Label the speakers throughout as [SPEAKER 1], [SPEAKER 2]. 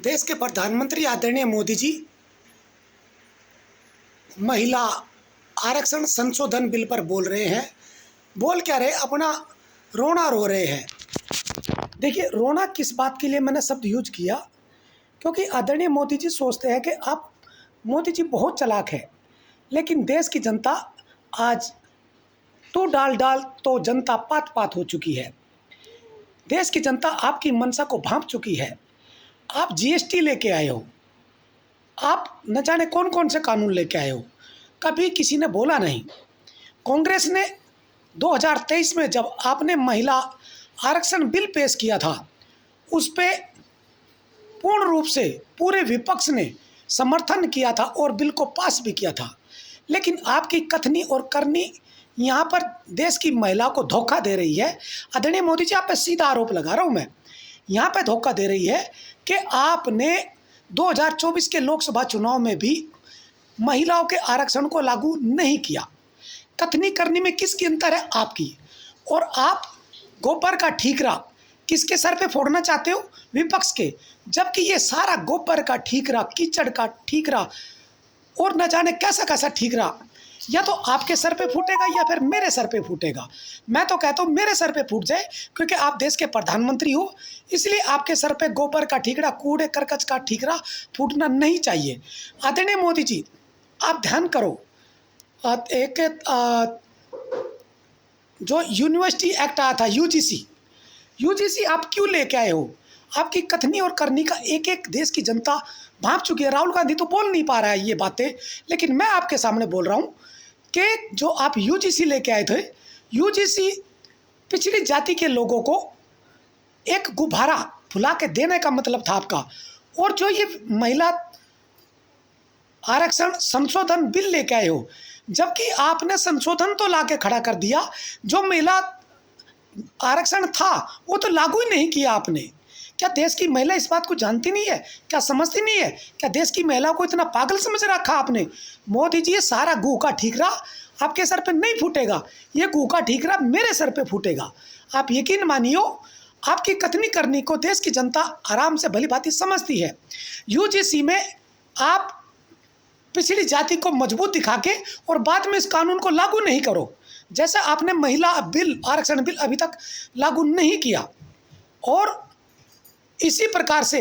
[SPEAKER 1] देश के प्रधानमंत्री आदरणीय मोदी जी महिला आरक्षण संशोधन बिल पर बोल रहे हैं। बोल क्या रहे, अपना रोना रो रहे हैं। देखिए, रोना किस बात के लिए मैंने शब्द यूज किया, क्योंकि आदरणीय मोदी जी सोचते हैं कि आप मोदी जी बहुत चालाक है, लेकिन देश की जनता आज तू डाल डाल तो जनता पात पात हो चुकी है। देश की जनता आपकी मंशा को भांप चुकी है। आप जीएसटी लेके आए हो, आप न जाने कौन कौन से कानून लेके आए हो, कभी किसी ने बोला नहीं। कांग्रेस ने 2023 में जब आपने महिला आरक्षण बिल पेश किया था, उस पे पूर्ण रूप से पूरे विपक्ष ने समर्थन किया था और बिल को पास भी किया था। लेकिन आपकी कथनी और करनी यहाँ पर देश की महिला को धोखा दे रही है। आदरणीय मोदी जी, आप पे सीधा आरोप लगा रहा हूँ मैं, यहाँ पे धोखा दे रही है कि आपने 2024 के लोकसभा चुनाव में भी महिलाओं के आरक्षण को लागू नहीं किया। कथनी करनी में किसकी अंतर है, आपकी। और आप गोबर का ठीकरा किसके सर पे फोड़ना चाहते हो, विपक्ष के। जबकि ये सारा गोबर का ठीकरा, कीचड़ का ठीकरा और न जाने कैसा कैसा ठीकरा या तो आपके सर पे फूटेगा या फिर मेरे सर पे फूटेगा। मैं तो कहता हूँ मेरे सर पे फूट जाए, क्योंकि आप देश के प्रधानमंत्री हो, इसलिए आपके सर पे गोबर का ठीकरा, कूड़े करकच का ठीकरा फूटना नहीं चाहिए। आदरणीय मोदी जी, आप ध्यान करो, जो यूनिवर्सिटी एक्ट आया था, यूजीसी आप क्यों लेके आए हो? आपकी कथनी और करनी का एक एक देश की जनता भांप चुकी है। राहुल गांधी तो बोल नहीं पा रहा है ये बातें, लेकिन मैं आपके सामने बोल रहा हूँ कि जो आप यूजीसी लेके आए थे, यूजीसी पिछड़ी जाति के लोगों को एक गुब्बारा फुला के देने का मतलब था आपका। और जो ये महिला आरक्षण संशोधन बिल लेके आए हो, जबकि आपने संशोधन तो लाके खड़ा कर दिया, जो महिला आरक्षण था वो तो लागू ही नहीं किया आपने। क्या देश की महिला इस बात को जानती नहीं है? क्या समझती नहीं है? क्या देश की महिला को इतना पागल समझ रखा आपने? मोदी जी, ये सारा गू का ठीकरा आपके सर पे नहीं फूटेगा, ये गू का ठीकरा मेरे सर पे फूटेगा। आप यकीन मानियो, आपकी कथनी करनी को देश की जनता आराम से भली भांति समझती है। यूजीसी में आप पिछड़ी जाति को मजबूत दिखा के और बाद में इस कानून को लागू नहीं करो, जैसे आपने महिला बिल, आरक्षण बिल अभी तक लागू नहीं किया। और इसी प्रकार से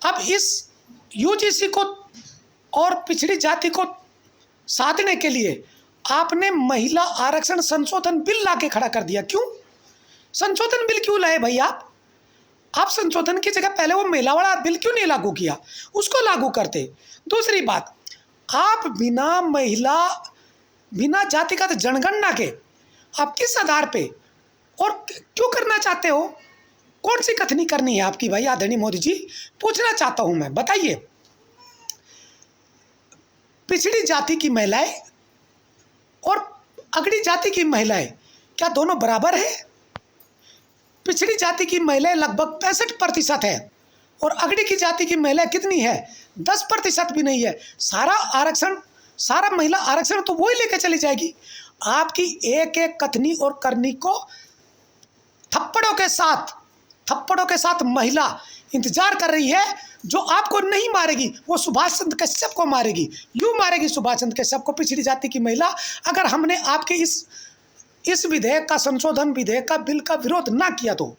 [SPEAKER 1] अब इस यूजीसी को और पिछड़ी जाति को साधने के लिए आपने महिला आरक्षण संशोधन बिल लाके खड़ा कर दिया। क्यों संशोधन बिल क्यों लाए भाई आप संशोधन की जगह पहले वो महिला वाला बिल क्यों नहीं लागू किया, उसको लागू करते। दूसरी बात, आप बिना जातिगत जनगणना के आप किस आधार पे और क्यों करना चाहते हो? कौन सी कथनी करनी है आपकी भाई? आदरणीय मोदी जी, पूछना चाहता हूं मैं, बताइए। पिछड़ी जाति की महिलाएं और अगड़ी जाति की महिलाएं क्या दोनों बराबर है? पिछड़ी जाति की महिलाएं लगभग 65% है और अगड़ी की जाति की महिलाएं कितनी है? 10% भी नहीं है। सारा महिला आरक्षण तो वही लेके चली जाएगी। आपकी एक एक कथनी और करनी को थप्पड़ों के साथ महिला इंतजार कर रही है। जो आपको नहीं मारेगी वो सुभाष चंद्र कश्यप को मारेगी। यूं मारेगी सुभाष चंद्र कश्यप को पिछड़ी जाति की महिला, अगर हमने आपके इस विधेयक का, संशोधन विधेयक का, बिल का विरोध ना किया तो।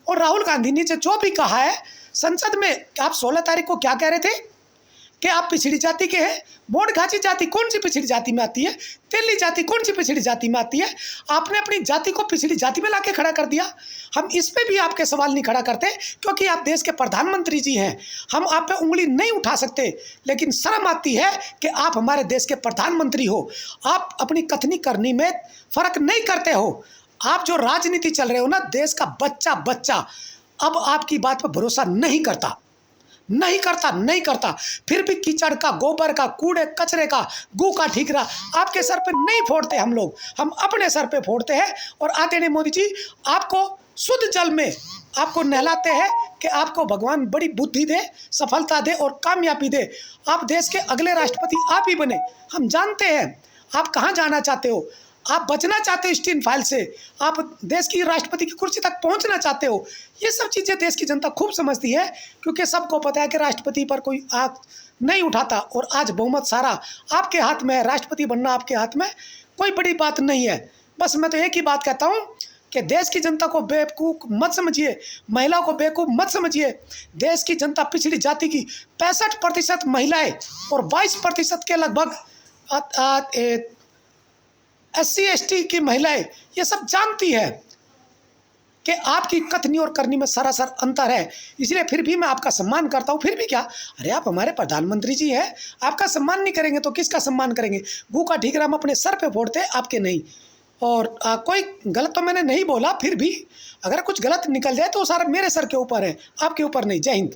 [SPEAKER 1] और राहुल गांधी ने जो भी कहा है संसद में, आप 16 तारीख को क्या कह रहे थे कि आप पिछड़ी जाति के हैं। मोड़ घाची जाति कौन सी पिछड़ी जाति में आती है? तेली जाति कौन सी पिछड़ी जाति में आती है? आपने अपनी जाति को पिछड़ी जाति में लाके खड़ा कर दिया। हम इस पे भी आपके सवाल नहीं खड़ा करते, क्योंकि आप देश के प्रधानमंत्री जी हैं। हम आप पे उंगली नहीं उठा सकते, लेकिन शर्म आती है कि आप हमारे देश के प्रधानमंत्री हो। आप अपनी कथनी करनी में फर्क नहीं करते हो। आप जो राजनीति चल रहे हो ना, देश का बच्चा अब आपकी बात पर भरोसा नहीं करता। फिर भी कीचड़ का, गोबर का, कूड़े कचरे का, गू का ठीकरा आपके सर पे नहीं फोड़ते हम लोग, हम अपने सर पे फोड़ते हैं। और आदरणीय मोदी जी, आपको शुद्ध जल में आपको नहलाते हैं कि आपको भगवान बड़ी बुद्धि दे, सफलता दे और कामयाबी दे। आप देश के अगले राष्ट्रपति आप ही बने। हम जानते हैं आप कहाँ जाना चाहते हो। आप बचना चाहते हो स्टीन फाइल से, आप देश की राष्ट्रपति की कुर्सी तक पहुंचना चाहते हो। ये सब चीज़ें देश की जनता खूब समझती है, क्योंकि सबको पता है कि राष्ट्रपति पर कोई आँख नहीं उठाता और आज बहुमत सारा आपके हाथ में है, राष्ट्रपति बनना आपके हाथ में कोई बड़ी बात नहीं है। बस मैं तो एक ही बात कहता हूँ कि देश की जनता को बेवकूफ़ मत समझिए, महिलाओं को बेवकूफ़ मत समझिए। देश की जनता पिछड़ी जाति की 65% महिलाएं और 22% के लगभग SC ST की महिलाएं ये सब जानती है कि आपकी कथनी और करनी में सरासर अंतर है। इसलिए फिर भी मैं आपका सम्मान करता हूँ। फिर भी क्या, अरे आप हमारे प्रधानमंत्री जी हैं, आपका सम्मान नहीं करेंगे तो किसका सम्मान करेंगे? गू का ठीकरा हम अपने सर पे फोड़ते, आपके नहीं। और कोई गलत तो मैंने नहीं बोला, फिर भी अगर कुछ गलत निकल जाए तो सारा मेरे सर के ऊपर है, आपके ऊपर नहीं। जय हिंद।